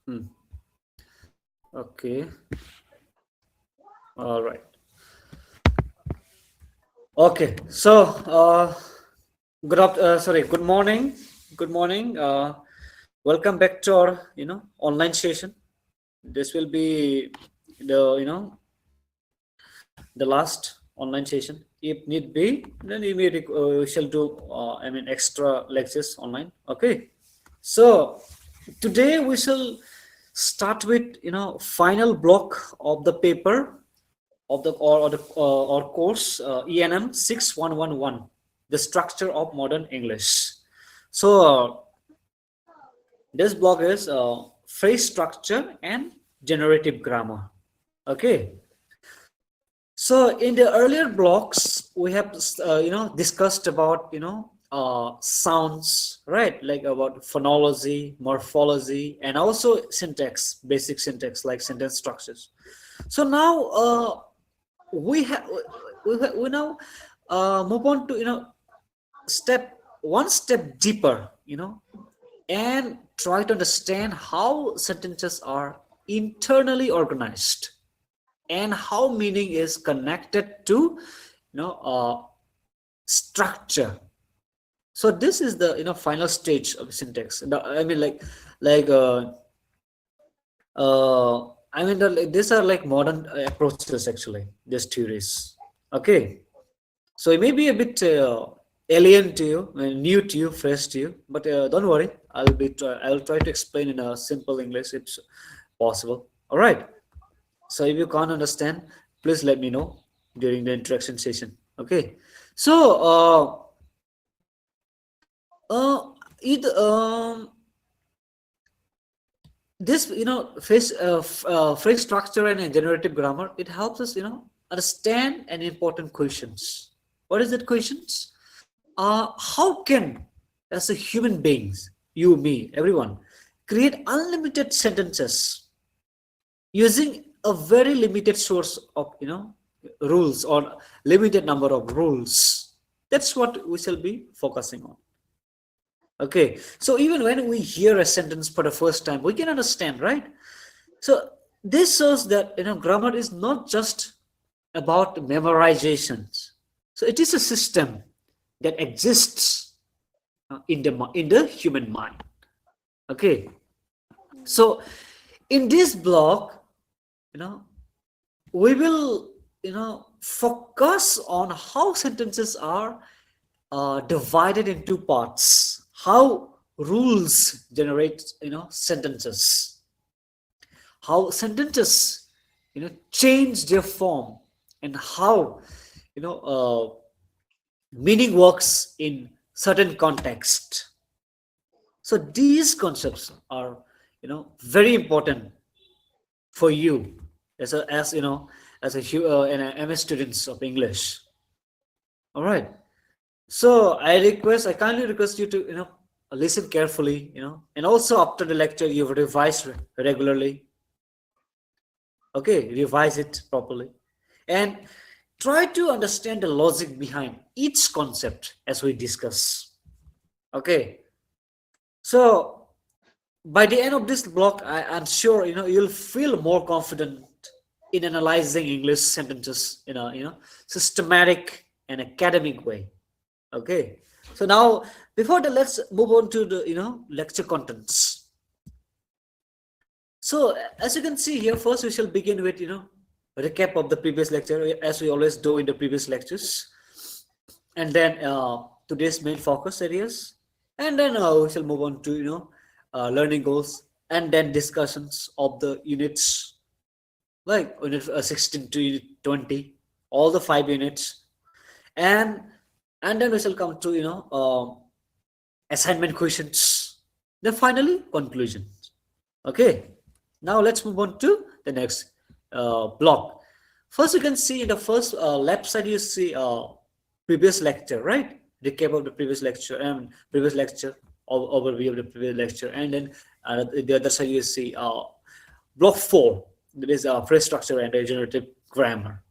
Hmm. Okay. All right. Okay. So, good morning. Good morning. Welcome back to our, online session. This will be the, the last online session. If need be, then we shall do, extra lectures online. Okay. So today we shall start with, final block of the paper of the or course ENM 6111, the structure of modern English. So this block is phrase structure and generative grammar. Okay. So in the earlier blocks, we have discussed about sounds, right? Like about phonology, morphology, and also syntax, basic syntax like sentence structures. So now we have we now move on to step one step deeper, and try to understand how sentences are internally organized and how meaning is connected to structure. So this is the final stage of syntax. I mean like these are like modern approaches actually, these theories. Okay, so it may be a bit alien to you, new to you, fresh to you, but don't worry, I'll try to explain in a simple English if possible. All right. So if you can't understand, please let me know during the interaction session. Okay. So it this phrase structure and generative grammar, it helps us understand an important questions. What is that questions? How can, as a human beings, you, me, everyone, create unlimited sentences using a very limited source of rules, or limited number of rules? That's what we shall be focusing on. Okay, so even when we hear a sentence for the first time, we can understand, right? So this shows that grammar is not just about memorizations. So it is a system that exists in the human mind. Okay, so in this block, we will focus on how sentences are divided in two parts, how rules generate sentences, how sentences change their form, and how meaning works in certain context. So these concepts are very important for you as a MS students of English. All right. So I kindly request you to listen carefully, and also after the lecture you revise regularly. Okay, revise it properly, and try to understand the logic behind each concept as we discuss. Okay, so by the end of this block, I'm sure you'll feel more confident in analyzing English sentences in a systematic and academic way. Okay, so now before that, let's move on to the lecture contents. So as you can see here, first we shall begin with recap of the previous lecture, as we always do in the previous lectures, and then today's main focus areas, and then we shall move on to learning goals, and then discussions of the units, like unit 16 to unit 20, all the 5 units, and then we shall come to assignment questions, then finally conclusions. Okay, now let's move on to the next block. First, you can see in the first left side, you see previous lecture, right? Recap of the previous lecture and previous lecture, overview of the previous lecture, and then the other side you see block 4, that is phrase structure and generative grammar.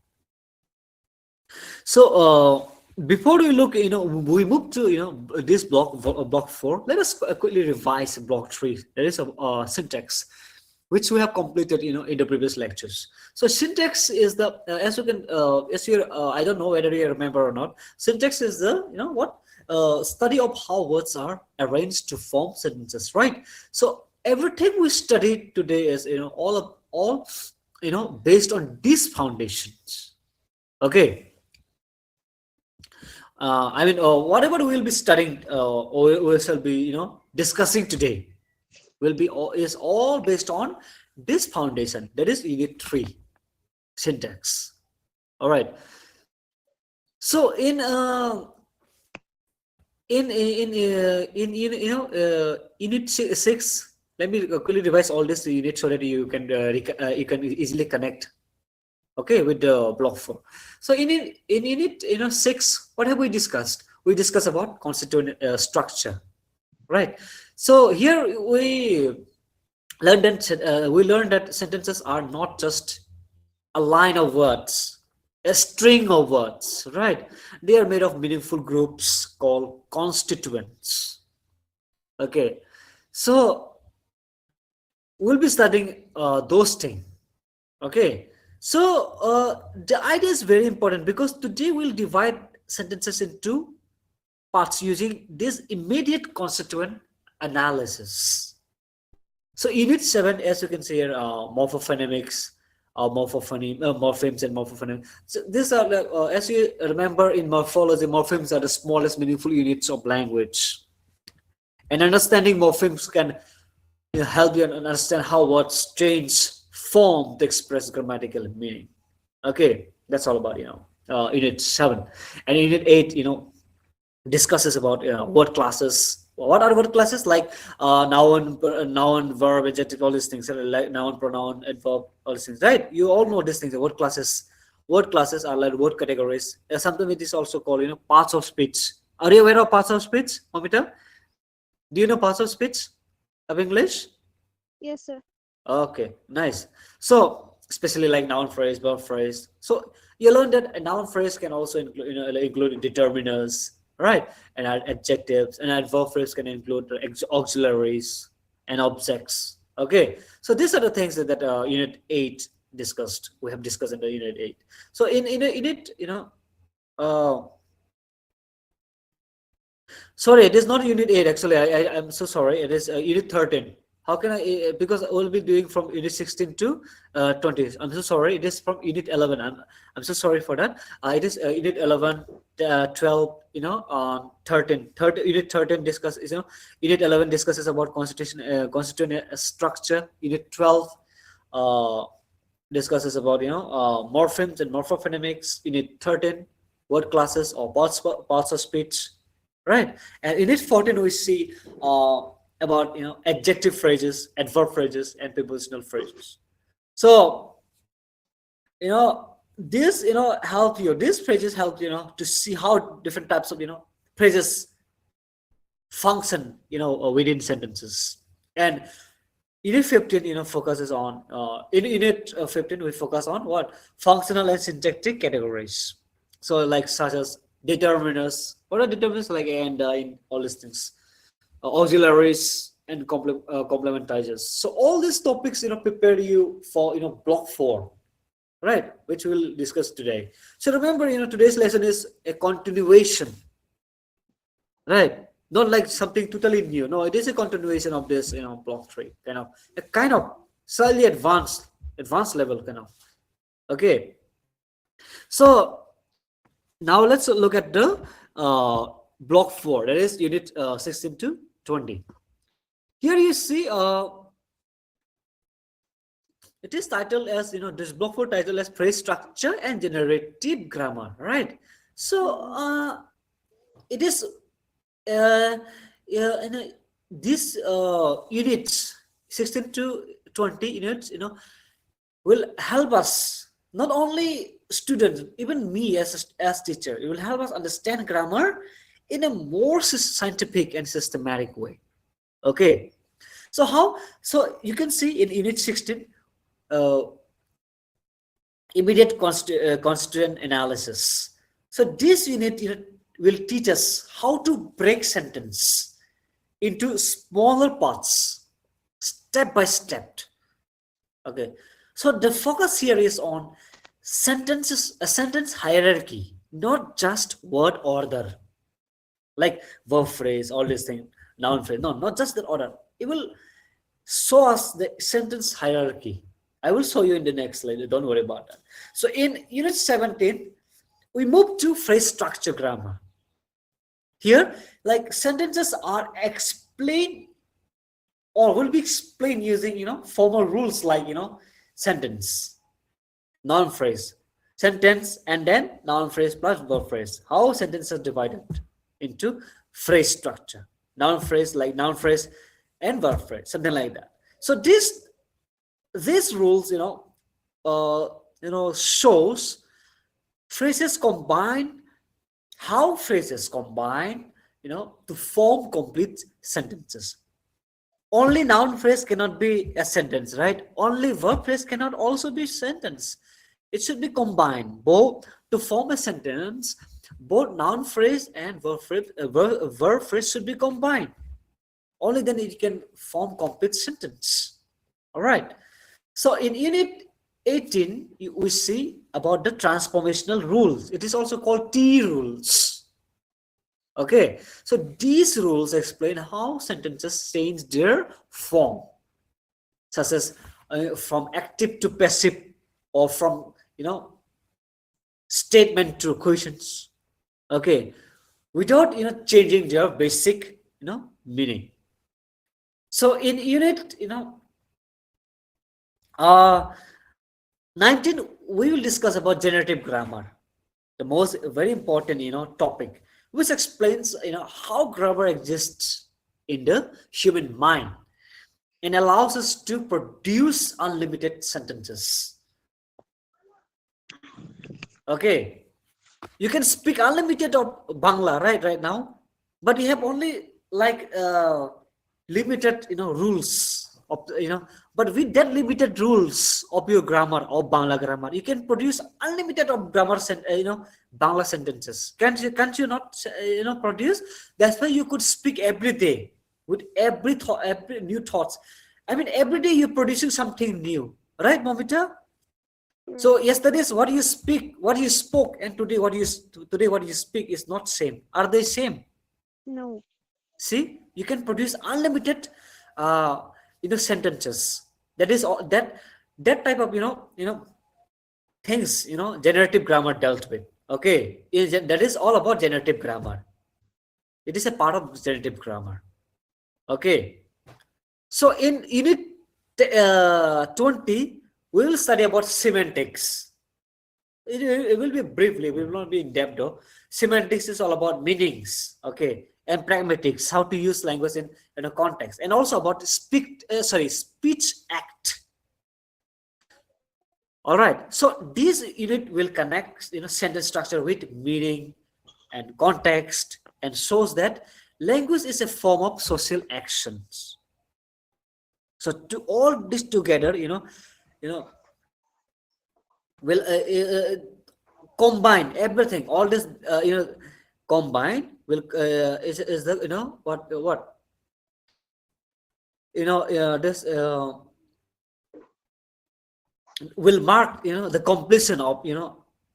So before we look, we move to this block 4. Let us quickly revise block 3. There is a syntax. which we have completed, in the previous lectures. So syntax is the, as you can, as you, I don't know whether you remember or not. Syntax is the, what, study of how words are arranged to form sentences, right? So everything we studied today is, all, based on these foundations. Okay. I mean, whatever we will be studying, or we shall be, discussing today, will be is all based on this foundation, that is unit 3, syntax. All right. So unit 6, let me quickly revise all this unit so that you can you can easily connect, okay, with the block 4. So in unit 6, what have we discussed? We discussed about constituent structure, right? So here we learned that sentences are not just a line of words, a string of words, right? They are made of meaningful groups called constituents. Okay, so we'll be studying those things. Okay, so the idea is very important because today we'll divide sentences into parts using this immediate constituent analysis. So unit 7, as you can see here, morphophonemics, morphemes and morphophonemics. So these are, as you remember in morphology, morphemes are the smallest meaningful units of language. And understanding morphemes can help you understand how words change form to express grammatical meaning. Okay, that's all about, unit 7. And unit 8, discusses about word classes. What are word classes? Like noun, verb, adjective, all these things, like noun, pronoun, adverb, all these things, right? You all know these things. Word classes are like word categories. Something it is also called, parts of speech. Are you aware of parts of speech, Mamita? Do you know parts of speech of English? Yes, sir. Okay, nice. So especially like noun phrase, verb phrase. So you learn that a noun phrase can also include, include determiners, right? And adjectives, and adverb phrase can include auxiliaries and objects. Okay, so these are the things that, unit 8 discussed. We have discussed in the unit 8. So in a unit, uh, sorry, it is not unit 8 actually. I'm so sorry. It is unit 13. How can I, because we'll be doing from unit 16 to 20. I'm so sorry. It is from unit 11. I'm so sorry for that. It is unit 11, 12, 13. Unit 13 discusses, unit 11 discusses about constituent structure. Unit 12 uh, discusses about, morphemes and morphophonemics. Unit 13, word classes or parts of speech, right? And in unit 14 we see about, adjective phrases, adverb phrases, and prepositional phrases. So this help you, these phrases help to see how different types of phrases function within sentences. And unit 15 focuses on in unit 15 we focus on what? Functional and syntactic categories. So like such as determiners. What are determiners? Like and in all these things, auxiliaries and complementizers. So all these topics prepare you for block 4, right, which we'll discuss today. So remember, today's lesson is a continuation, right? Not like something totally new. No, it is a continuation of this block 3, kind of slightly advanced level kind of. Okay, so now let's look at the block 4, that is unit 16 to 20. Here you see it is titled as, this block 4 titled as phrase structure and generative grammar, right? So it is this units 16 to 20 units will help us, not only students, even me as teacher, it will help us understand grammar in a more scientific and systematic way. Okay, so how? So you can see in unit 16, immediate constituent analysis. So this unit will teach us how to break sentence into smaller parts, step by step, Okay, so the focus here is on sentences, a sentence hierarchy, not just word order, like verb phrase, all these things, noun phrase. No, not just the order. It will show us the sentence hierarchy. I will show you in the next slide. Don't worry about that. So in unit 17, we move to phrase structure grammar. Here, like sentences are explained or will be explained using formal rules like sentence, noun phrase, sentence, and then noun phrase plus verb phrase. How sentences are divided into phrase structure, noun phrase like noun phrase and verb phrase, something like that. So these rules shows phrases combine how phrases combine to form complete sentences. Only noun phrase cannot be a sentence, right? Only verb phrase cannot also be sentence. It should be combined both to form a sentence. Both noun phrase and verb phrase should be combined. Only then it can form complete sentence. All right. So in unit 18, we see about the transformational rules. It is also called T rules. Okay, so these rules explain how sentences change their form, such as from active to passive, or from statement to questions. Okay, without changing their basic meaning. So in unit 19, we will discuss about generative grammar, the most very important topic, which explains how grammar exists in the human mind and allows us to produce unlimited sentences. Okay, you can speak unlimited of Bangla right now, but you have only like limited rules of but with that limited rules of your grammar of Bangla grammar, you can produce unlimited of grammar Bangla sentences. Can't you not produce? That's why you could speak every day with every thought, every new thoughts. I mean, every day you're producing something new, right, Momita? So yesterday's what you speak, what you spoke, and today what you speak is not same. Are they same? No. See, you can produce unlimited, sentences. That is all that type of things. Generative grammar dealt with. Okay, that is all about generative grammar. It is a part of generative grammar. Okay, so in unit 20, we will study about semantics. It will be briefly, we will not be in depth though. Semantics is all about meanings, okay, and pragmatics, how to use language in a context, and also about speech act. All right, so this unit will connect sentence structure with meaning and context, and shows that language is a form of social actions. So to all this together, you know, will combine everything. All this, combine will is the what this will mark the completion of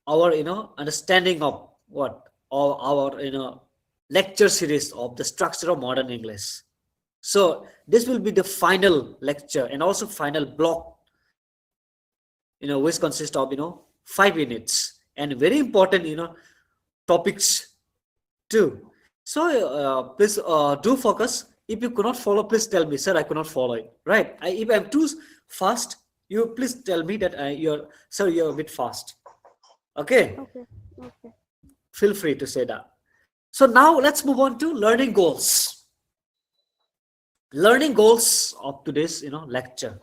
our understanding of what our lecture series of the structure of modern English. So this will be the final lecture and also final block, which consists of 5 units and very important topics too. So please do focus. If you cannot follow, please tell me, sir, I cannot follow it. Right? If I'm too fast, you please tell me that you're a bit fast. Okay? Okay. Okay. Feel free to say that. So now let's move on to learning goals. Learning goals of today's lecture.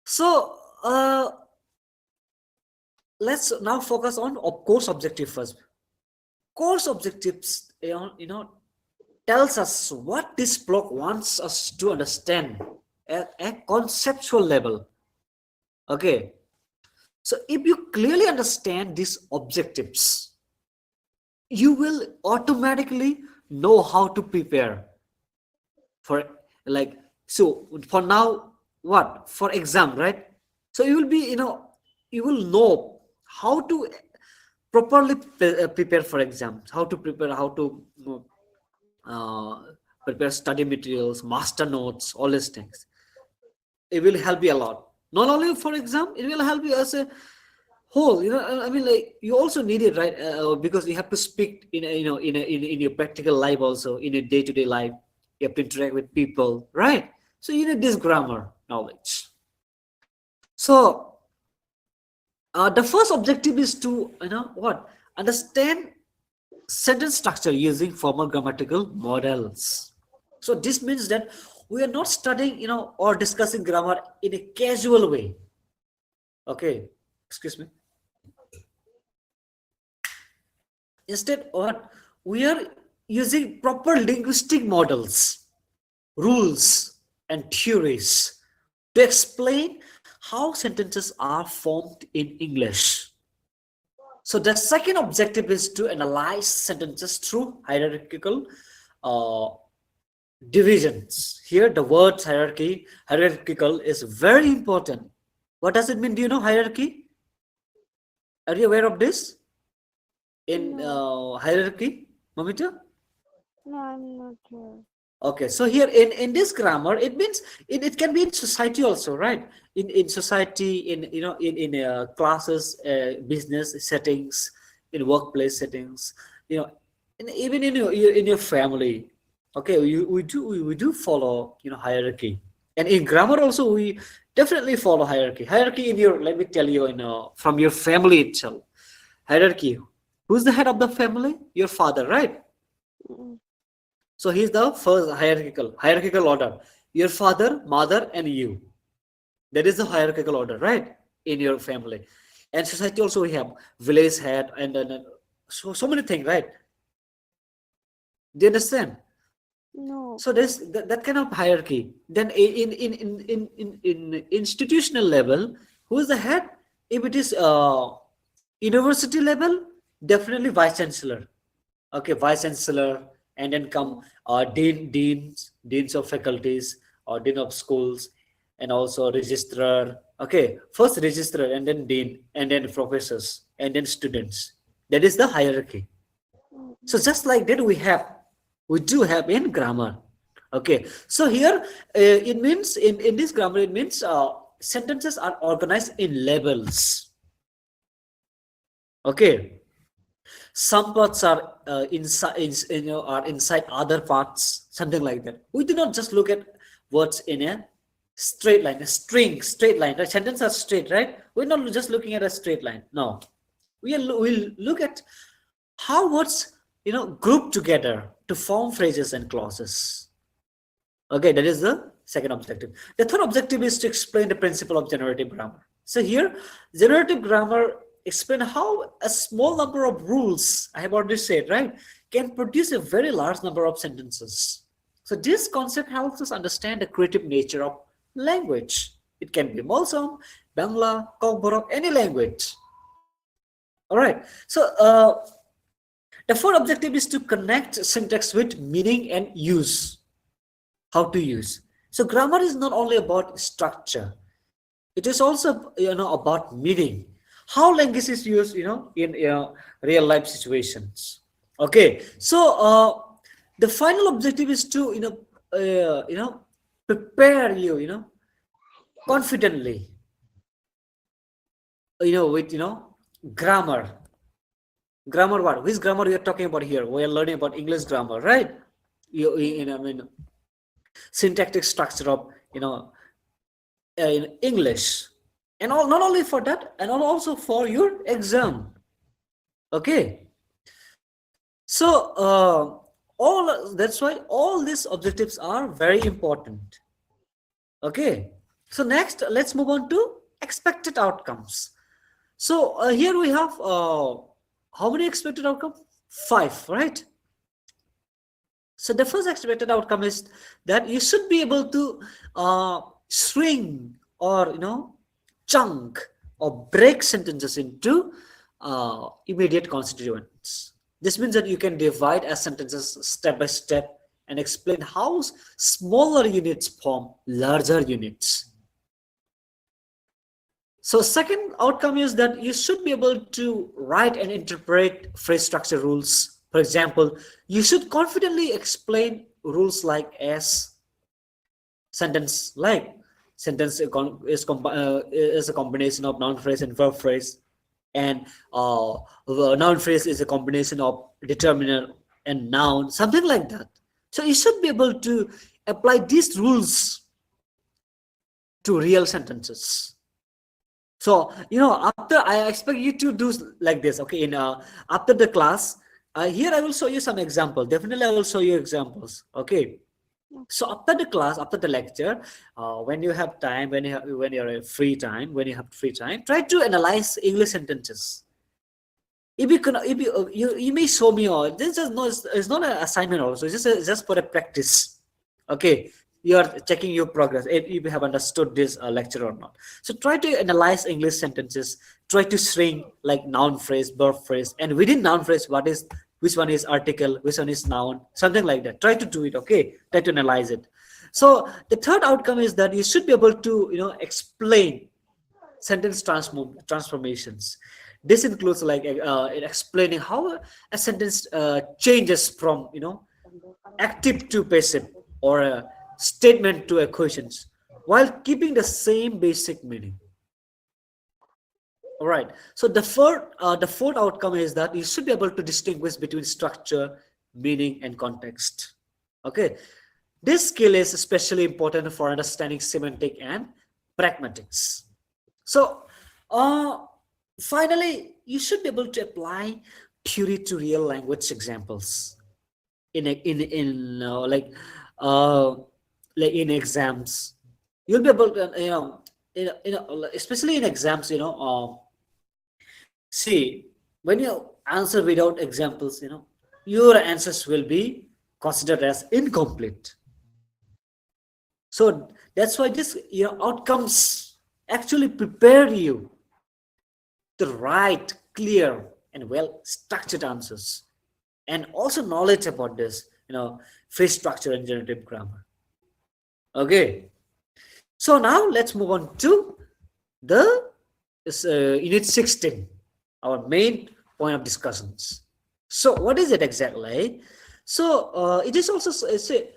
So let's now focus on course objective first. Course objectives tells us what this block wants us to understand at a conceptual level. Okay, so if you clearly understand these objectives, you will automatically know how to prepare for, like, so for now what for exam, right? So you will be, you will know how to properly prepare for exams, how to prepare, how to uh, prepare study materials, master notes, all these things. It will help you a lot. Not only for exam, it will help you as a whole. I mean, like you also need it, right? Because you have to speak in a, in your practical life, also in your day-to-day life. You have to interact with people, right? So you need this grammar knowledge. So the first objective is to, what, understand sentence structure using formal grammatical models. So this means that we are not studying, or discussing grammar in a casual way. Okay, excuse me. Instead, what, we are using proper linguistic models, rules, and theories to explain how sentences are formed in English. So the second objective is to analyze sentences through hierarchical uh, divisions. Here, the word hierarchical is very important. What does it mean? Do you know hierarchy? Are you aware of this? In No, hierarchy, Mamita? no, I'm not sure. Okay, so here in this grammar, it means it can be in society also, right? In society, in, in classes, business settings, in workplace settings, even in your family. Okay, we do follow, hierarchy, and in grammar also we definitely follow hierarchy. Hierarchy in your, let me tell you, from your family itself. Hierarchy. Who's the head of the family? Your father, right? Mm, So he's the first hierarchical order. Your father, mother, and you. That is the hierarchical order, right? In your family. And society also we have village head, and then so many things, right? Do you understand? no. So there's that kind of hierarchy. Then in institutional level, who is the head? If it is university level, definitely vice chancellor. Okay, vice chancellor, and then come Mm, deans of faculties, or dean of schools, and also registrar. Okay, first registrar, and then dean, and then professors, and then students. That is the hierarchy. So mm, just like that, we do have in grammar. Okay, so here it means, in this grammar, it means sentences are organized in levels. Okay, some parts are inside, are inside other parts, something like that. We do not just look at words in a straight line, a straight line. The sentences are straight, right? We're not just looking at a straight line. No, we'll look at how words, group together to form phrases and clauses. Okay, that is the second objective. The third objective is to explain the principle of generative grammar. So here, generative grammar explain how a small number of rules, I have already said, right, can produce a very large number of sentences. So this concept helps us understand the creative nature of language. It can be Malsum, Bangla, Kokborok, any language. All right. So the fourth objective is to connect syntax with meaning and use. How to use. So grammar is not only about structure, it is also, about meaning. How language is used, in real life situations. Okay, so the final objective is to, prepare you, confidently, with, grammar. Grammar what? Which grammar we are talking about here? We are learning about English grammar, right? I mean, syntactic structure of, in English, and all, not only for that, and also for your exam. Okay, so all that's why all these objectives are very important. Okay, so next let's move on to expected outcomes. So here we have how many expected outcomes? Five, right? So the first expected outcome is that you should be able to string, or chunk, or break sentences into immediate constituents. This means that you can divide as sentences step by step and explain how smaller units form larger units. So second outcome is that you should be able to write and interpret phrase structure rules. For example, you should confidently explain rules like as sentence like sentence is a combination of noun phrase and verb phrase, and the noun phrase is a combination of determiner and noun, something like that. So you should be able to apply these rules to real sentences. So after I expect you to do like this, okay? In after the class, here I will show you some example. Definitely, I will show you examples. Okay. So after the class, after the lecture, when you have time, when you're free time, when you have free time, try to analyze English sentences. If you can, if you may show me all. This is not, it's not an assignment also. It's just for a practice. Okay, you are checking your progress if you have understood this lecture or not. So try to analyze English sentences. Try to shrink like noun phrase, verb phrase, and within noun phrase, which one is article, which one is noun, something like that. Try to do it. Okay, try to analyze it. So the third outcome is that you should be able to explain sentence transformations. This includes like in explaining how a sentence changes from active to passive, or a statement to a questions, while keeping the same basic meaning. All right. So the fourth outcome is that you should be able to distinguish between structure, meaning, and context. Okay. This skill is especially important for understanding semantic and pragmatics. So, finally, you should be able to apply theory to real language examples uh, like in exams. You'll be able to especially in exams. See, when you answer without examples, your answers will be considered as incomplete. So that's why this outcomes actually prepare you to write clear and well structured answers, and also knowledge about this phrase structure and generative grammar. Okay, so now let's move on to the unit 16, our main point of discussions. So what is it exactly? So it is also say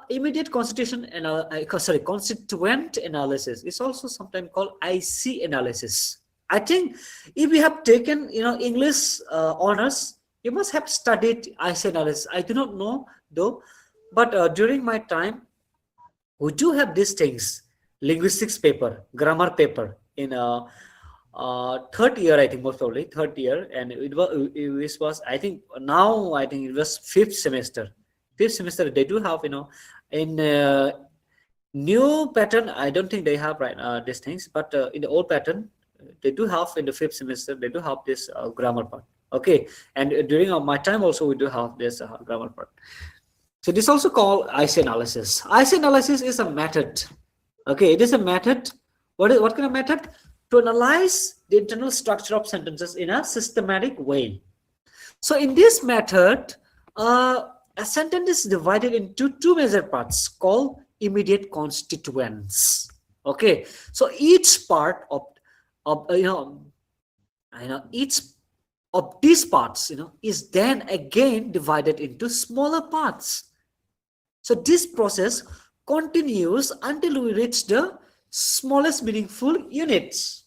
immediate constitution and constituent analysis. It's also sometimes called IC analysis. I think if you have taken English honors, you must have studied IC analysis. I do not know though, but during my time, we do have these things: linguistics paper, grammar paper in third year, I think, most probably third year, and it was I think now I think it was fifth semester. Fifth semester they do have in new pattern. I don't think they have right these things, but in the old pattern they do have in the fifth semester. They do have this grammar part. Okay, and during my time also we do have this grammar part. So this is also called IC analysis. IC analysis is a method. Okay, it is a method. What kind of method? To analyze the internal structure of sentences in a systematic way. So in this method, a sentence is divided into two major parts called immediate constituents. Okay, so each part of each of these parts is then again divided into smaller parts. So this process continues until we reach the smallest meaningful units.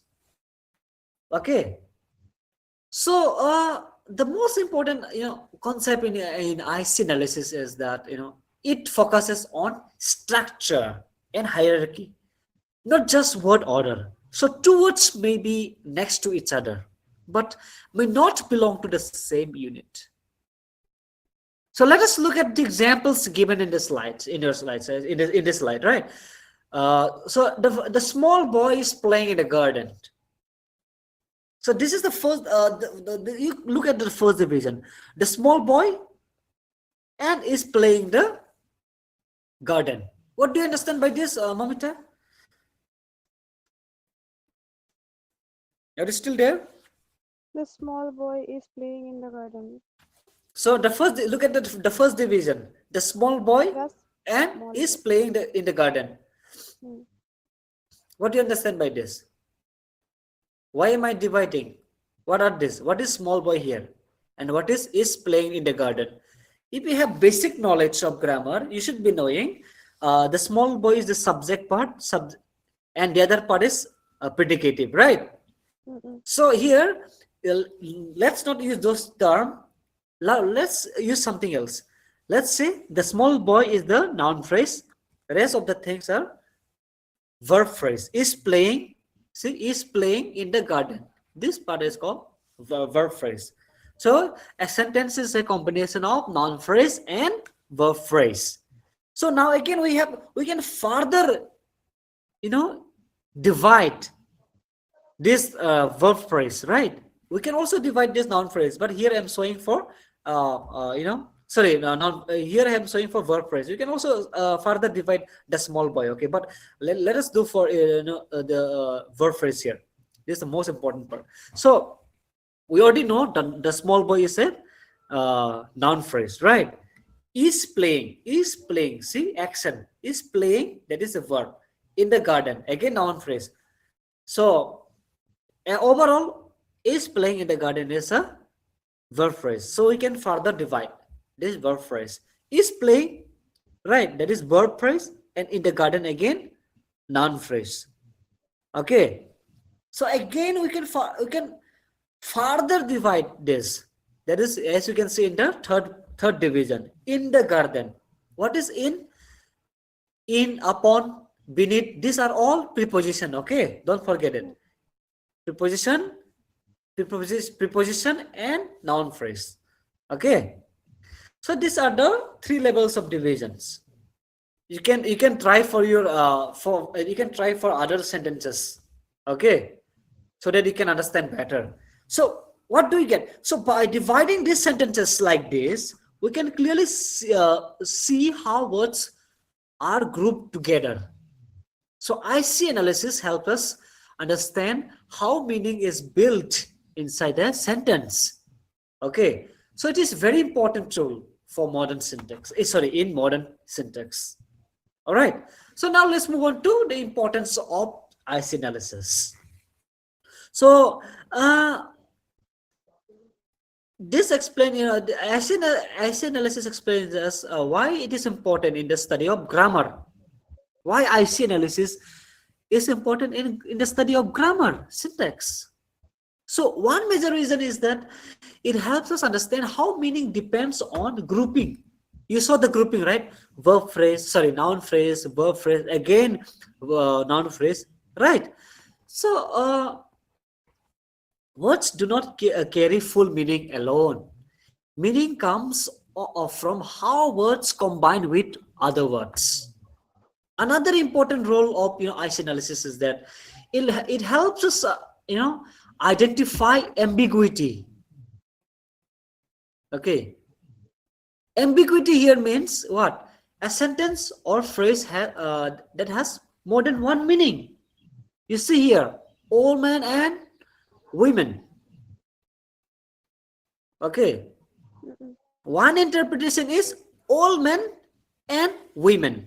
Okay, so the most important concept in IC analysis is that it focuses on structure and hierarchy, not just word order. So two words may be next to each other, but may not belong to the same unit. So let us look at the examples given in the slides, in your slides, in this slide, right? So the small boy is playing in the garden. So this is the first. You look at the first division. The small boy and is playing the garden. What do you understand by this, Mamita? Are you still there? The small boy is playing in the garden. So the first, look at the first division. The small boy Yes. and Small is boy. playing in the garden. Hmm. What do you understand by this? Why am I dividing? What are this? What is small boy here? And what is playing in the garden? If you have basic knowledge of grammar, you should be knowing the small boy is the subject part, and the other part is predicative, right? Mm-mm. So here, uh, let's not use those terms. Let's use something else. Let's say the small boy is the noun phrase. The rest of the things are verb phrase. Is playing. See, is playing in the garden. This part is called verb phrase. So a sentence is a combination of noun phrase and verb phrase. So now again we can further you know divide this verb phrase, right? We can also divide this noun phrase, but here I'm showing for sorry, no, here I'm showing for verb phrase. You can also further divide the small boy, okay? But let us do for the verb phrase here. This is the most important part. So we already know the small boy is a noun phrase, right? Is playing, see, action, is playing, that is a verb, in the garden, again noun phrase. So overall, is playing in the garden is a verb phrase. So we can further divide this verb phrase. Is playing, right? That is verb phrase, and in the garden again, noun phrase. Okay. So again, we can further divide this. That is, as you can see in the third division, in the garden. What is in, upon, beneath? These are all preposition. Okay, don't forget it. Preposition, preposition, and noun phrase. Okay, so these are the three levels of divisions. You can try for your you can try for other sentences. Okay, so that you can understand better. So what do we get? So by dividing these sentences like this, we can clearly see how words are grouped together. So IC analysis helps us understand how meaning is built inside a sentence. Okay, so it is very important tool for modern syntax. In modern syntax. All right. So now let's move on to the importance of IC analysis. So this explains, the IC analysis explains us why it is important in the study of grammar. Why IC analysis is important in the study of grammar, syntax. So one major reason is that it helps us understand how meaning depends on grouping. You saw the grouping, right? Verb phrase, sorry, noun phrase, verb phrase, again, noun phrase, right? So words do not carry full meaning alone. Meaning comes from how words combine with other words. Another important role of IC analysis is that it helps us identify ambiguity. Okay, ambiguity here means what? A sentence or phrase that has more than one meaning. You see here, all men and women. Okay, Mm-mm. one interpretation is all men and women.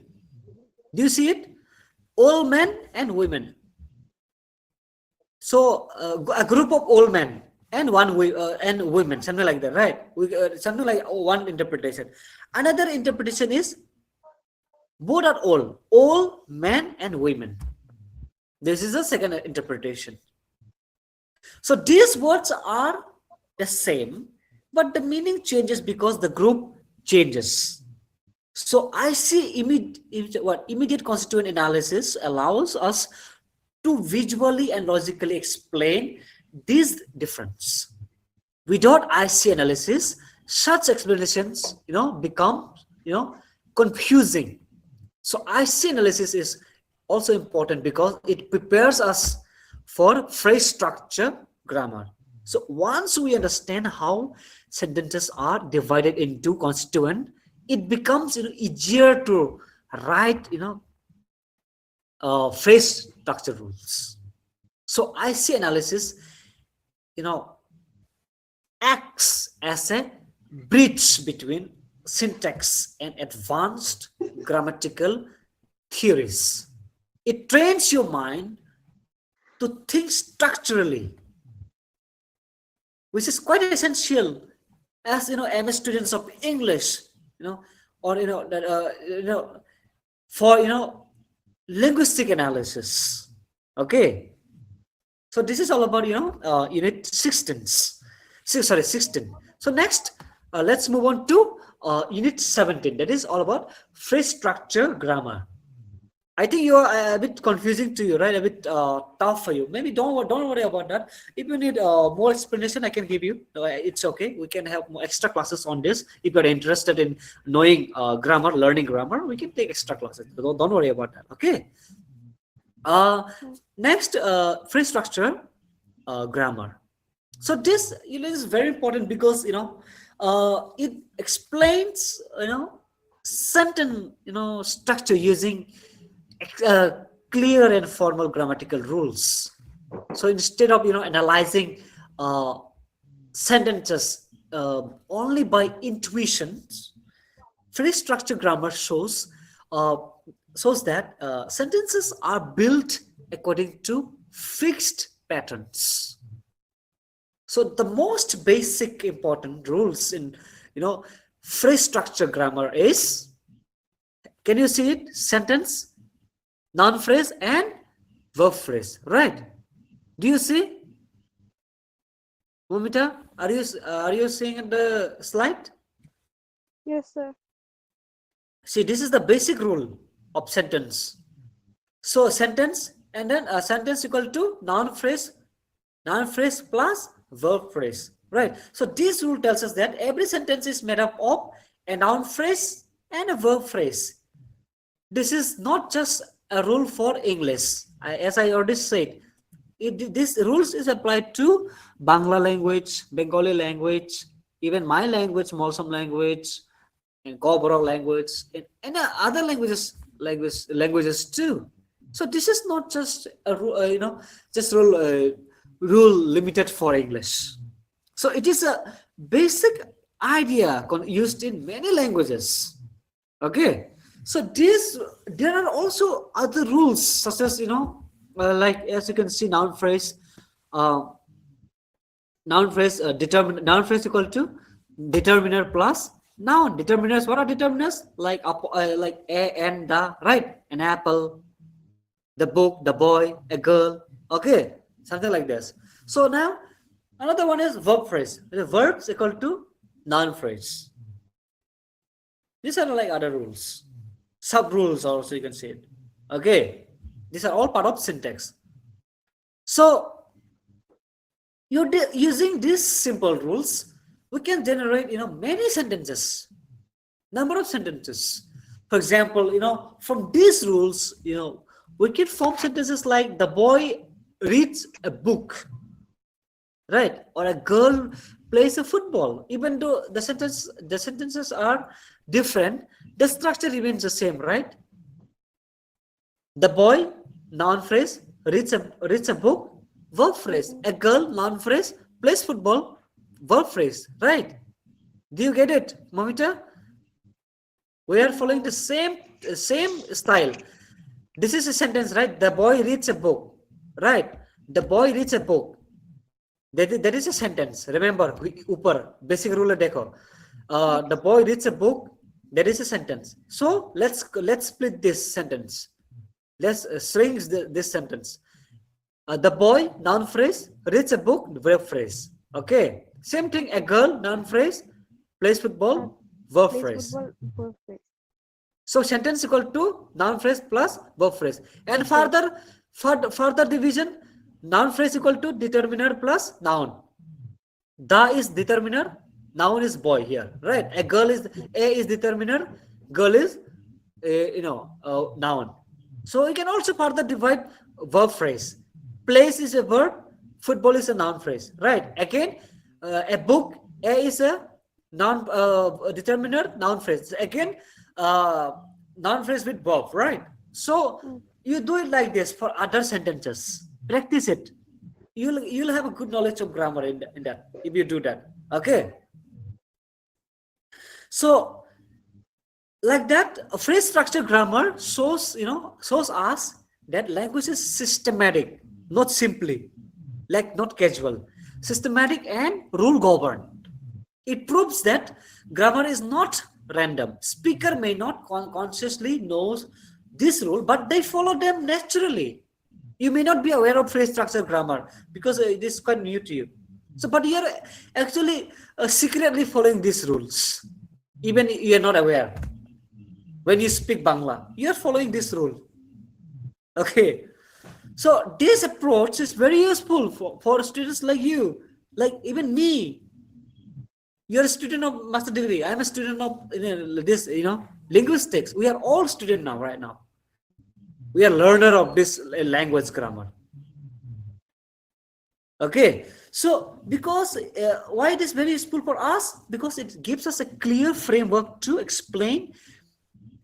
Do you see it? All men and women. So a group of old men and and women, something like that, right? Something like one interpretation. Another interpretation is both are all men and women. This is the second interpretation. So these words are the same, but the meaning changes because the group changes. So I see immediate constituent analysis allows us to visually and logically explain this difference. Without IC analysis, such explanations, become, confusing. So IC analysis is also important because it prepares us for phrase structure grammar. So once we understand how sentences are divided into constituent, it becomes easier to write phrase structure rules. So IC analysis acts as a bridge between syntax and advanced grammatical theories. It trains your mind to think structurally, which is quite essential as MS students of English, or that for linguistic analysis. Okay, so this is all about unit 16. Sorry, 16. So next, let's move on to unit 17. That is all about phrase structure grammar. I think you are a bit confusing to you, right? A bit tough for you. Maybe don't worry about that. If you need more explanation, I can give you. It's okay. We can have more extra classes on this. If you're interested in knowing grammar, learning grammar, we can take extra classes. Don't worry about that. Okay. Uh, Next, phrase structure grammar. So this is very important because it explains sentence structure using uh, clear and formal grammatical rules. So instead of analyzing uh, sentences only by intuitions, phrase structure grammar uh, shows that sentences are built according to fixed patterns. So the most basic important rules in phrase structure grammar is, can you see it? Sentence, noun phrase, and verb phrase, right? Do you see, Momita? Are you seeing the slide? Yes, sir. See, this is the basic rule of sentence. So sentence, and then a sentence equal to noun phrase plus verb phrase, right? So this rule tells us that every sentence is made up of a noun phrase and a verb phrase. This is not just a rule for English. As I already said, this rules is applied to Bangla language, Bengali language, even my language, Molsam language, and Kobro language, and other languages too. So this is not just a just rule limited for English. So it is a basic idea used in many languages. Okay, so there are also other rules such as like as you can see, uh, noun phrase equal to determiner plus noun. Determiners, what are determiners? Like like a and the, right? An apple, the book, the boy, a girl. Okay, something like this. So now another one is verb phrase. The verbs equal to noun phrase. These are like other rules, sub rules also, you can say it. Okay, these are all part of syntax. So using these simple rules, we can generate many sentences, number of sentences. For example, from these rules, we can form sentences like the boy reads a book, right? Or a girl plays a football. Even though the sentences are different, the structure remains the same, right? The boy, noun phrase, reads a book, verb phrase. A girl, noun phrase, plays football, verb phrase, right? Do you get it, Mamita? We are following the same style. This is a sentence, right? The boy reads a book, right? The boy reads a book. That is a sentence. Remember, upar basic rule dekho. The boy reads a book. That is a sentence. So let's split this sentence. Let's shrink this sentence. The boy, noun phrase, reads a book, verb phrase. Okay. Same thing. A girl, noun phrase, plays football, verb Plays phrase. football, verb phrase. So sentence equal to noun phrase plus verb phrase. And further division, noun phrase equal to determiner plus noun. The is determiner, noun is boy here, right? A is determiner, girl is noun. So we can also further divide verb phrase. Place is a verb, football is a noun phrase, right? Again, a book, a is a noun determiner, noun phrase. Again, noun phrase with verb, right? So you do it like this for other sentences. Practice it. You'll have a good knowledge of grammar in that if you do that. Okay. So like that, a phrase structure grammar shows us that language is systematic. not simply, like not casual, systematic and rule governed. It proves that grammar is not random. Speaker may not consciously knows this rule, but they follow them naturally. You may not be aware of phrase structure grammar because it is quite new to you. So, but you are actually secretly following these rules, even you are not aware. When you speak Bangla, you are following this rule. Okay. So this approach is very useful for students like you, like even me. You're a student of master degree. I'm a student of this, linguistics. We are all student now, right now. We are learner of this language grammar. Okay. So because why it is very useful for us? Because it gives us a clear framework to explain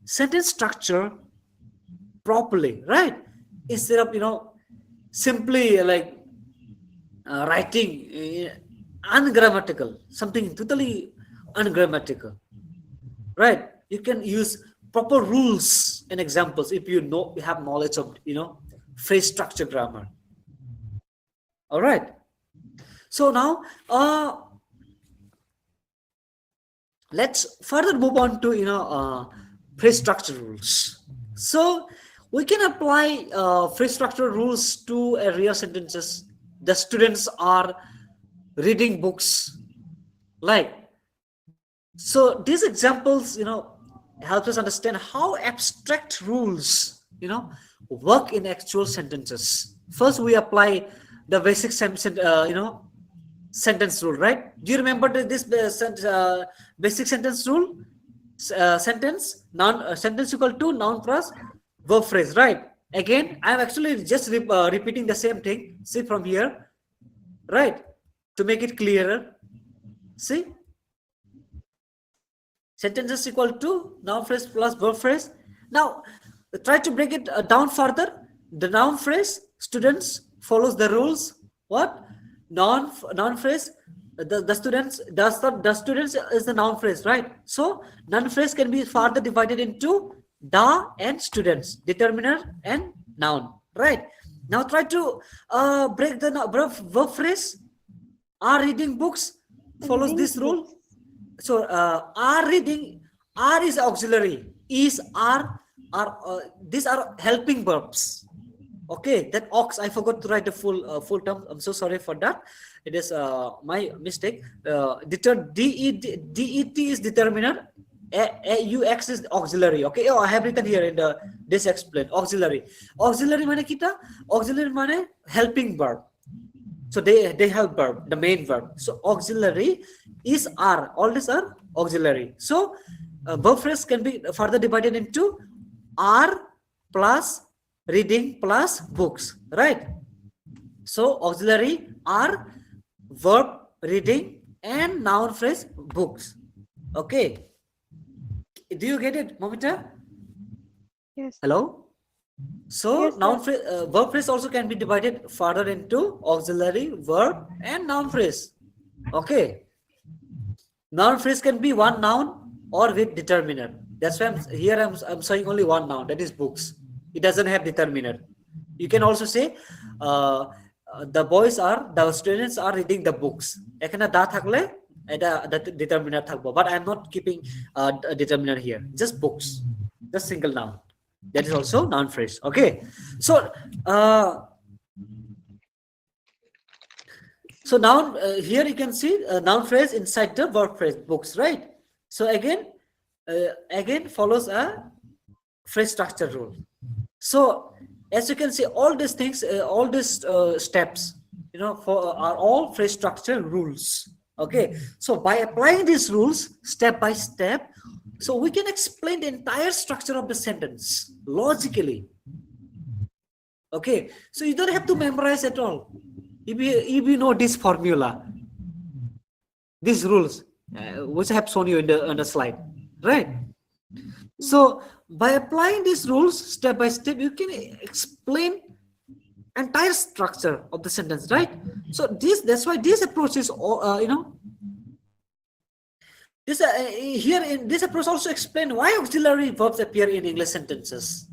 sentence structure properly, right? Instead of simply like writing ungrammatical, something totally ungrammatical, right? You can use proper rules and examples if you have knowledge of phrase structure grammar. All right. So now let's further move on to phrase structure rules. So we can apply phrase structure rules to real sentences. The students are reading books, like, so these examples help us understand how abstract rules work in actual sentences. First we apply the basic sentence rule, right? Do you remember this basic sentence rule? Sentence equal to noun plus verb phrase, right? Again, I'm actually just repeating the same thing. See from here, right? To make it clearer, see, sentences equal to noun phrase plus verb phrase. Now try to break it down further. The noun phrase, students, follows the rules. What? Noun phrase, the students is the noun phrase, right? So noun phrase can be further divided into the and students, determiner and noun, right? Now try to break the verb phrase. Are reading books follows this rule. So are reading, are is auxiliary, is are these are helping verbs. Okay, that ox, I forgot to write the full term. I'm so sorry for that. It is my mistake. Det is determiner. Ux is auxiliary. Okay, I have written here in this explain auxiliary. Auxiliary mane kita? Auxiliary mane helping verb. So they help verb, the main verb. So auxiliary is are. All these are auxiliary. So verb phrase can be further divided into are plus reading plus books, right? So auxiliary are, verb reading, and noun phrase books. Okay. Do you get it, Momita? Yes. Hello? So Yes, noun phrase, verb phrase also can be divided further into auxiliary, verb, and noun phrase. Okay. Noun phrase can be one noun or with determiner. That's why I'm saying only one noun, that is books. It doesn't have determiner. You can also say the students are reading the books. Ekhane da thakle the determiner thakbo. But I'm not keeping a determiner here. Just books. Just single noun. That is also noun phrase. Okay. So noun here you can see noun phrase inside the verb phrase books, right? So again follows a phrase structure rule. So as you can see, all these things, all these steps, are all phrase structure rules. Okay. So by applying these rules step by step, so we can explain the entire structure of the sentence logically. Okay. So you don't have to memorize at all. If you know this formula, these rules, which I have shown you on the slide, right? So by applying these rules step by step, you can explain entire structure of the sentence, right? So that's why this approach is here in this approach also explain why auxiliary verbs appear in English sentences,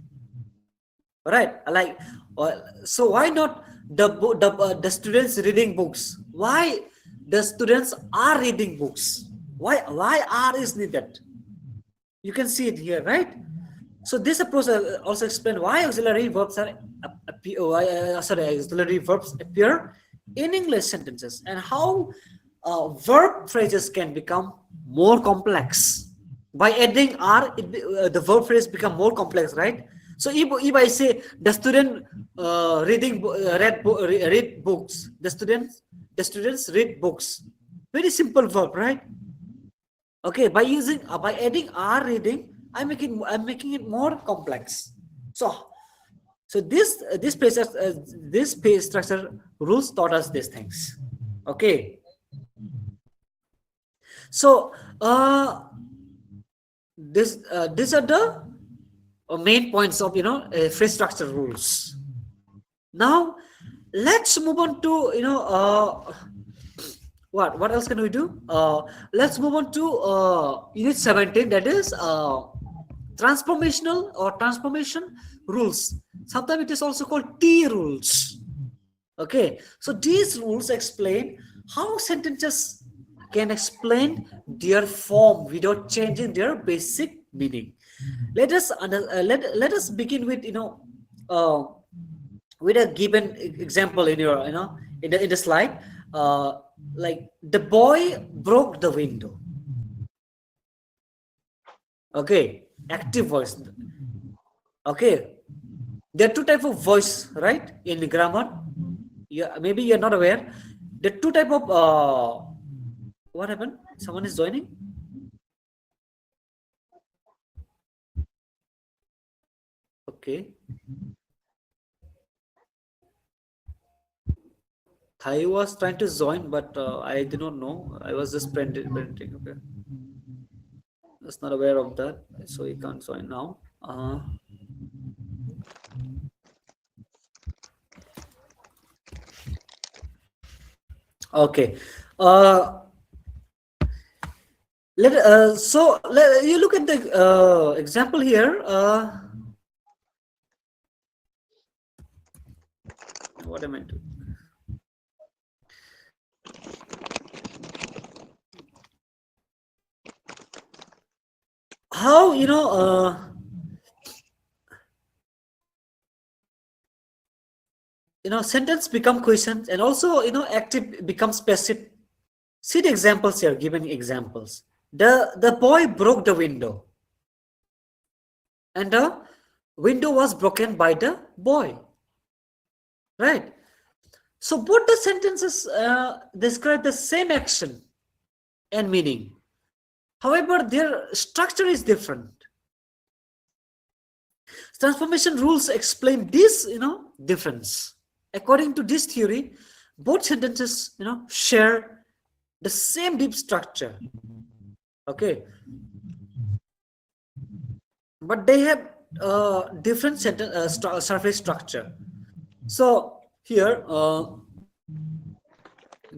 right? Like, so why not the students reading books. Why the students are reading books? Why are is needed? You can see it here, right? So this approach also explain why auxiliary verbs are auxiliary verbs appear in English sentences and how verb phrases can become more complex. By adding "are," the verb phrase become more complex, right? So if I say the student read books, the students read books. Very simple verb, right? Okay, by adding "are" reading, I'm making it more complex. So this page structure rules taught us these things. Okay, so these are the main points of phrase structure rules. Now let's move on to what else can we do? Let's move on to unit 17, that is transformational or transformation rules. Sometimes it is also called T rules. Okay, so these rules explain how sentences can explain their form without changing their basic meaning. Let us begin with uh, with a given example in your in the slide. Like the boy broke the window. Okay, active voice. Okay, there are two type of voice, right, in the grammar. Yeah, maybe you're not aware. There are two type of what happened? Someone is joining. Okay, I was trying to join, but I did not know. I was just printing. Okay, just not aware of that, so he can't join now. Okay. Uh, you look at the example here. What am I doing? How sentence become questions, and also active becomes passive. See the examples here, given examples. The boy broke the window, and the window was broken by the boy, right? So both the sentences describe the same action and meaning. However, their structure is different. Transformation rules explain this difference. According to this theory, both sentences share the same deep structure. Okay, but they have different surface structure. So here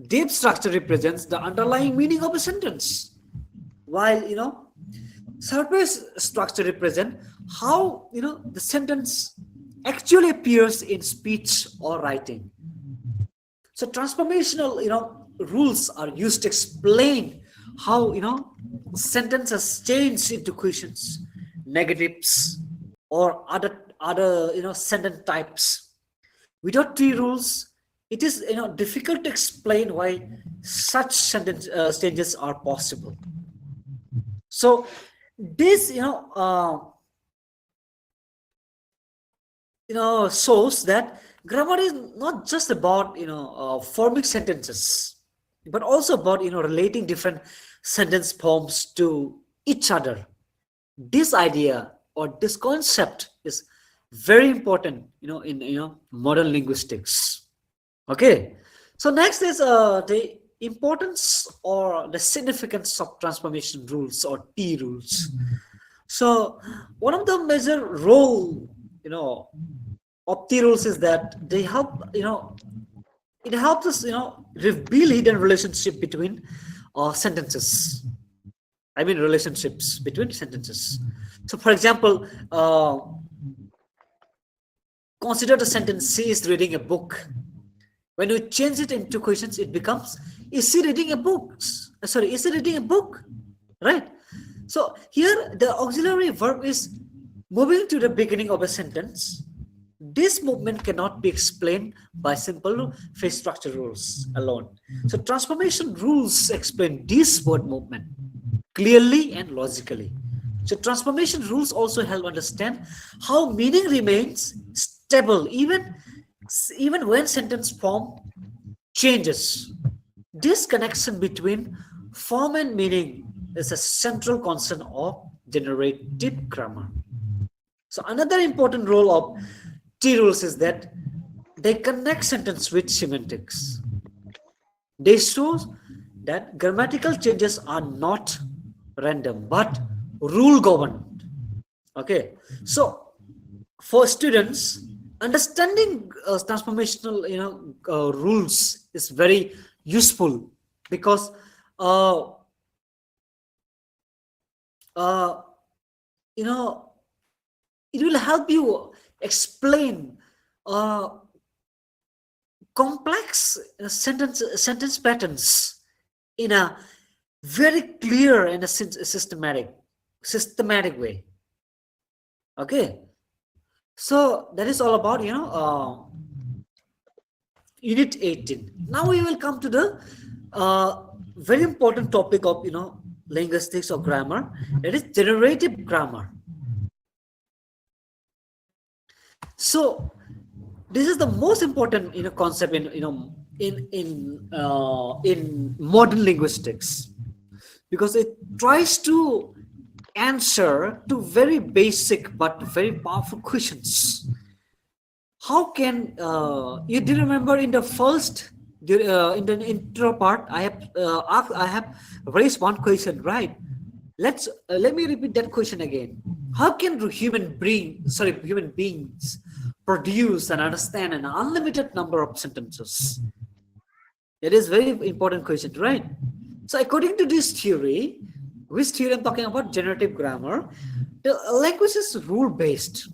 deep structure represents the underlying meaning of a sentence, while surface structure represent how the sentence actually appears in speech or writing. So transformational rules are used to explain how sentences change into questions, negatives, or other sentence types. Without three rules, it is difficult to explain why such sentence changes are possible. So this shows that grammar is not just about forming sentences, but also about relating different sentence forms to each other. This idea or this concept is very important in modern linguistics. Okay, so next is the importance or the significance of transformation rules or T rules. So one of the major role of T rules is that they help it helps us reveal hidden relationship between sentences. I mean relationships between sentences. So for example, consider the sentence: she is reading a book. When you change it into questions, it becomes, is he reading a book? Sorry, is he reading a book? Right? So here the auxiliary verb is moving to the beginning of a sentence. This movement cannot be explained by simple phrase structure rules alone. So transformation rules explain this word movement clearly and logically. So transformation rules also help understand how meaning remains stable even when sentence form changes. This connection between form and meaning is a central concern of generative grammar. So another important role of T rules is that they connect sentence with semantics. They show that grammatical changes are not random but rule governed. Okay, so for students, understanding transformational rules is very useful because uh, uh, you know it will help you explain uh, complex sentence patterns in a very clear and a systematic way. Okay, so that is all about unit 18. Now we will come to the very important topic of linguistics or grammar, that is generative grammar. So this is the most important concept in modern linguistics, because it tries to answer to very basic but very powerful questions. How can you do remember in the first in the intro part I have raised one question, right? Let me repeat that question again. How can human beings produce and understand an unlimited number of sentences? It is very important question, right? So according to this theory, which theory I'm talking about, generative grammar, the language is rule based,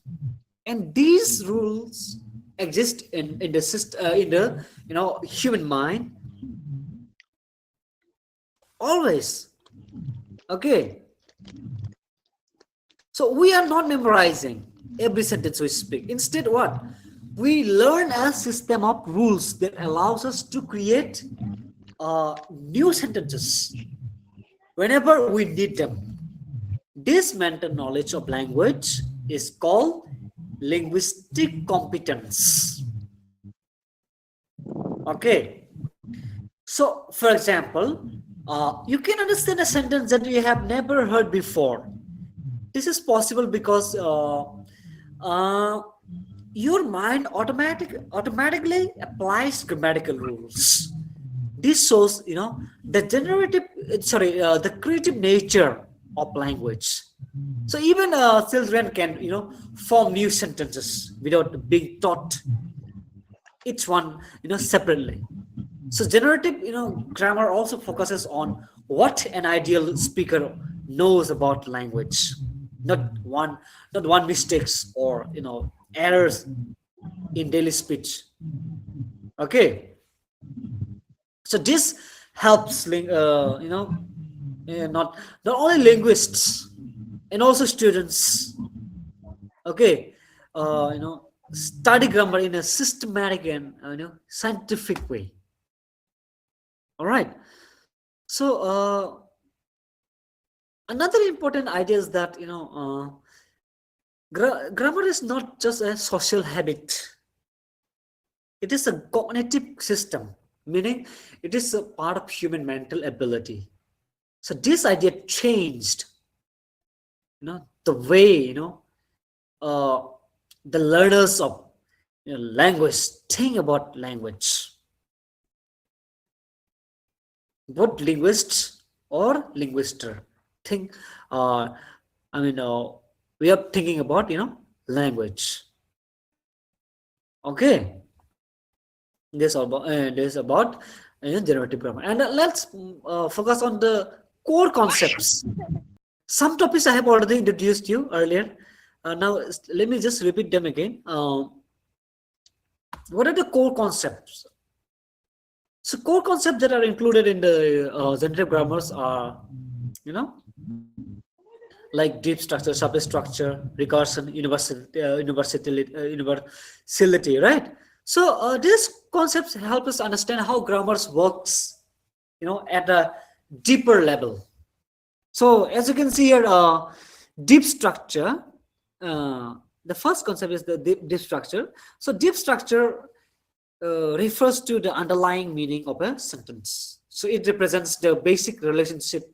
and these rules exist in the system, in the human mind always. Okay, so we are not memorizing every sentence we speak. Instead, what we learn a system of rules that allows us to create new sentences whenever we need them. This mental knowledge of language is called linguistic competence. Okay, so for example, you can understand a sentence that you have never heard before. This is possible because uh, your mind automatically applies grammatical rules. This shows the creative nature of language. So even children can form new sentences without being taught each one separately. So generative grammar also focuses on what an ideal speaker knows about language, not one mistakes or errors in daily speech. Okay, so this helps not only linguists and also students. Okay, study grammar in a systematic and scientific way. All right. So another important idea is that grammar is not just a social habit. It is a cognitive system, meaning it is a part of human mental ability. So this idea changed, the way uh, the learners of language think about language. Both linguists or linguister think. I mean, we are thinking about language. Okay, this about generative grammar, and let's focus on the core concepts. Some topics I have already introduced you earlier. Now let me just repeat them again. What are the core concepts? So core concepts that are included in the generative grammars are, you know, like deep structure, substructure, recursion, universality, right? So these concepts help us understand how grammars works, at a deeper level. So as you can see here, deep structure. The first concept is the deep structure. So deep structure refers to the underlying meaning of a sentence. So it represents the basic relationship,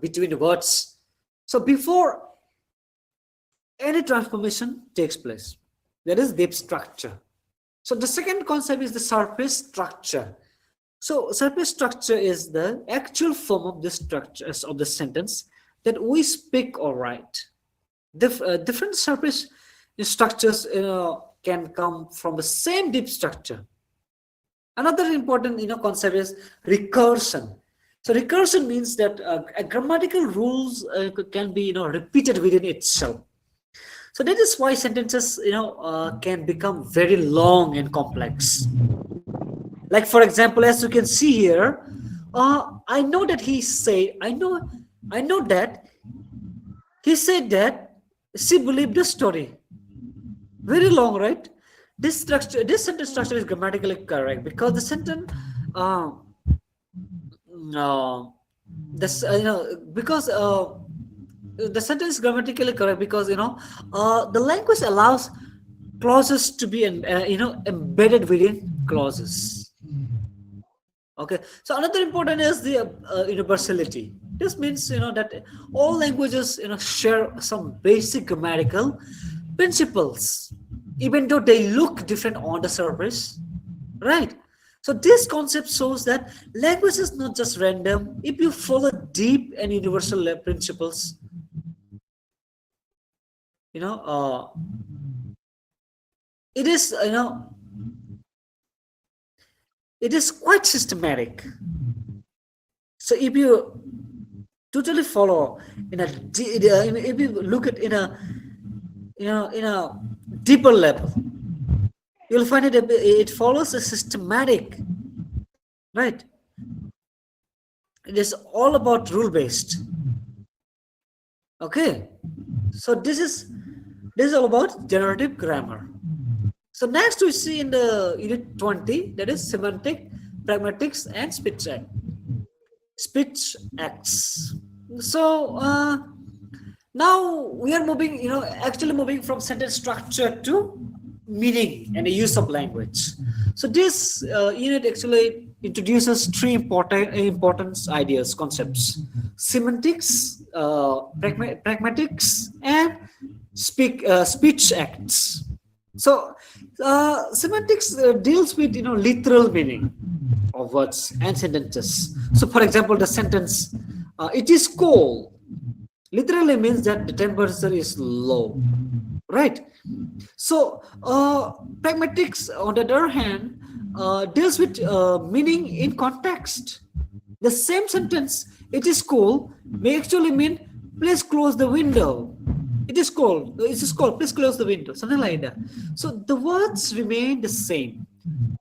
between words. So before any transformation takes place, there is deep structure. So the second concept is the surface structure. So surface structure is the actual form of the structures of the sentence that we speak or write. Different surface structures can come from the same deep structure. Another important concept is recursion. So recursion means that grammatical rules can be repeated within itself. So that is why sentences can become very long and complex. Like for example, as you can see here, I know that he said, I know that he said that she believed the story. Very long, right? This sentence structure is grammatically correct because the sentence, uh, uh, this because the sentence is grammatically correct because the language allows clauses to be embedded within clauses. Okay, so another important is the universality. This means that all languages share some basic grammatical principles, even though they look different on the surface, right? So this concept shows that language is not just random. If you follow deep and universal principles, you know, it is it is quite systematic. So if you totally follow if you look at in a deeper level, you'll find it follows a systematic, right? It is all about rule based. Okay, so this is all about generative grammar. So next we see in the unit 20, that is semantic, pragmatics, and speech acts. So now we are moving, actually moving from sentence structure to meaning and the use of language. So this unit actually introduces three important ideas, concepts: semantics, pragmatics, and speech acts. So semantics deals with literal meaning of words and sentences. So for example, the sentence "it is cold" literally means that the temperature is low, right? So pragmatics, on the other hand, deals with meaning in context. The same sentence "it is cold" may actually mean "please close the window." It is cold. It is cold. Please close the window. Something like that. So the words remain the same,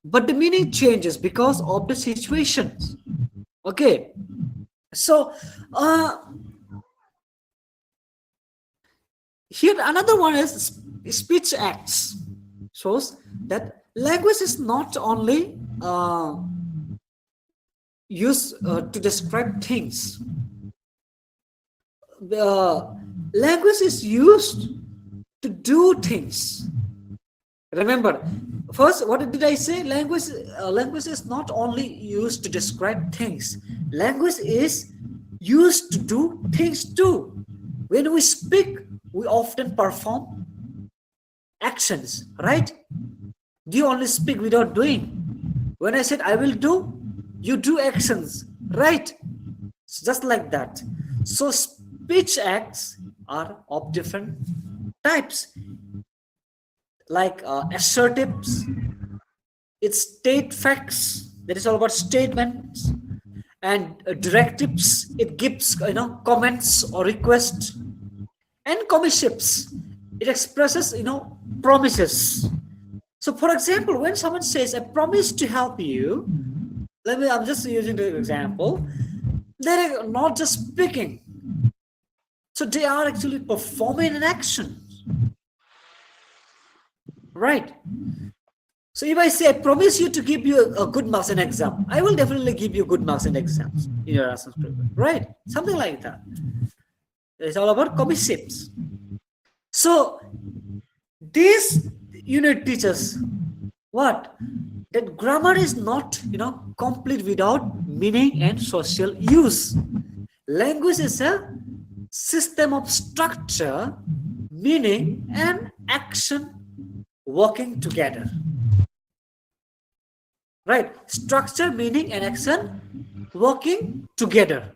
but the meaning changes because of the situations. Okay. So here another one is speech acts. Shows that language is not only used to describe things. Language is used to do things. Remember, first, what did I say? Language is not only used to describe things. Language is used to do things too. When we speak, we often perform actions, right? Do you only speak without doing? When I said I will do, you do actions, right? Just like that. So speech acts are of different types, like assertives. It state facts. That is all about statements. And directives. It gives comments or requests. And commissives. It expresses promises. So for example, when someone says, "I promise to help you," I'm just using the example. They're not just speaking. So they are actually performing an action. Right. So if I say, I promise you to give you a good marks in exam, I will definitely give you good marks in exams in your Erasmus program. Right. Something like that. It's all about commissions. So this unit teaches what? That grammar is not, complete without meaning and social use. Language is a system of structure, meaning, and action working together. Right? Structure, meaning, and action working together.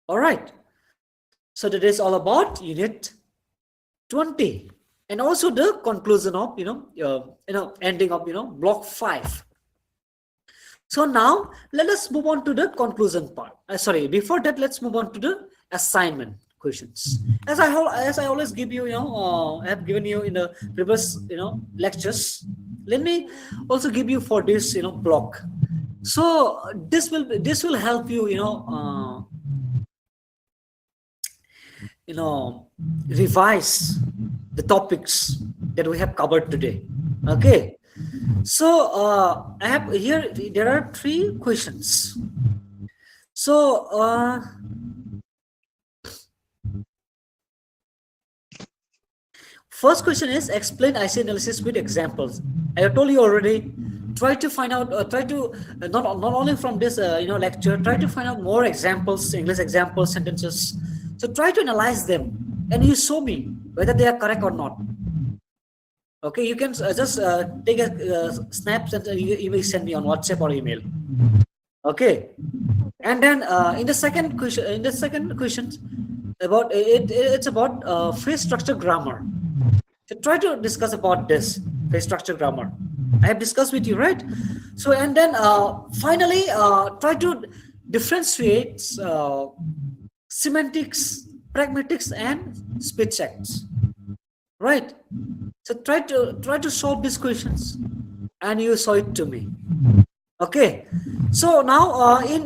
All right. So that is all about unit 20, and also the conclusion of ending of block 5. So now let us move on to the conclusion part. Sorry, before that, let's move on to the assignment questions. As I always give you, I have given you in the previous lectures. Let me also give you for this block. So this will help you revise the topics that we have covered today. Okay. So I have here, there are 3 questions. So first question is, explain IC analysis with examples. I have told you already. Try to find out, not only from this lecture, try to find out more examples, English examples, sentences. So try to analyze them, and you show me whether they are correct or not. Okay, you can just take a snap and you will send me on WhatsApp or email. Okay, and then in the second question, about it's about phrase structure grammar. So try to discuss about this phrase structure grammar. I have discussed with you, right? So and then finally try to differentiate semantics, pragmatics, and speech acts. Right? So try to solve these questions, and you show it to me. Okay. So now in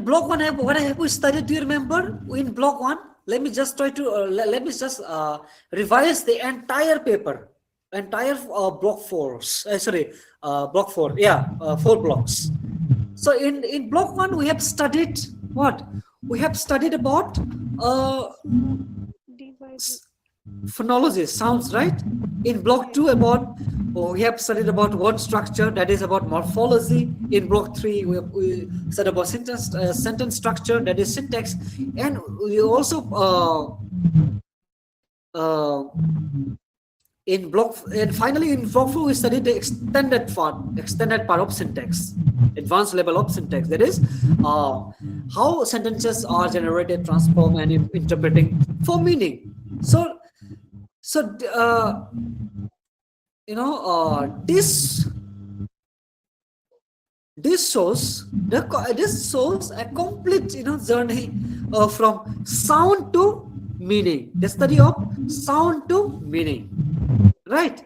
block 1, what have we studied? Do you remember? In block 1, let me just try to let me just revise the entire paper, entire block 4. Block 4. Yeah, 4 blocks. So in block 1, we have studied what? We have studied about phonology, sounds, right? In block 2, we have studied about word structure, that is about morphology. In block 3, we studied about sentence structure, that is syntax, and we also finally in block 4 we studied the extended part of syntax, advanced level of syntax, that is how sentences are generated, transformed, and interpreting for meaning. So this shows a complete journey from sound to meaning, the study of sound to meaning, right?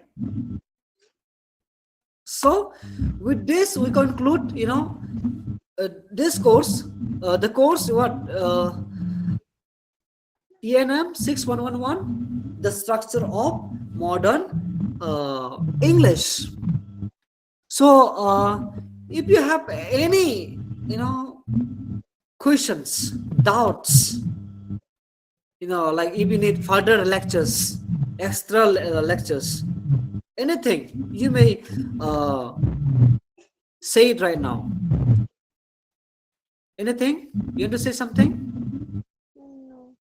So with this we conclude this course, the course ENM 6111, the structure of modern English. So if you have any questions, doubts, like if you need further lectures, extra lectures, anything, you may say it right now. Anything? You want to say something? No.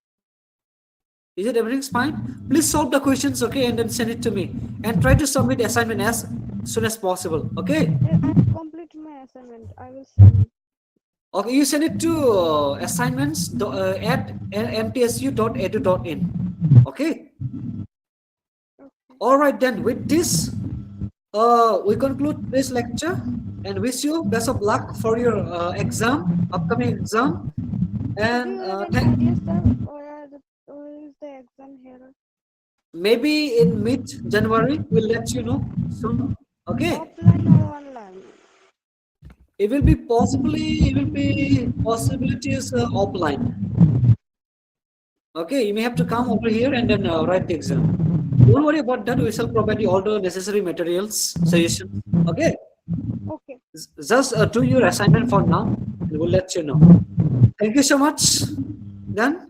Is it everything's fine? Please solve the questions, okay, and then send it to me. And try to submit the assignment as soon as possible, okay? I've completed my assignment. I will send. Okay, you send it to assignments at mtsu.edu.in. Okay? All right, then with this, we conclude this lecture and wish you best of luck for your upcoming exam. And Do you have any ideas, sir? Or maybe in mid-January, we'll let you know soon. Okay. Offline or online? It will be possibilities offline. Okay, you may have to come over here and then write the exam. Don't worry about that. We shall provide you all the necessary materials, suggestions. Okay, Okay. just do your assignment for now, and we'll let you know. Thank you so much. Then.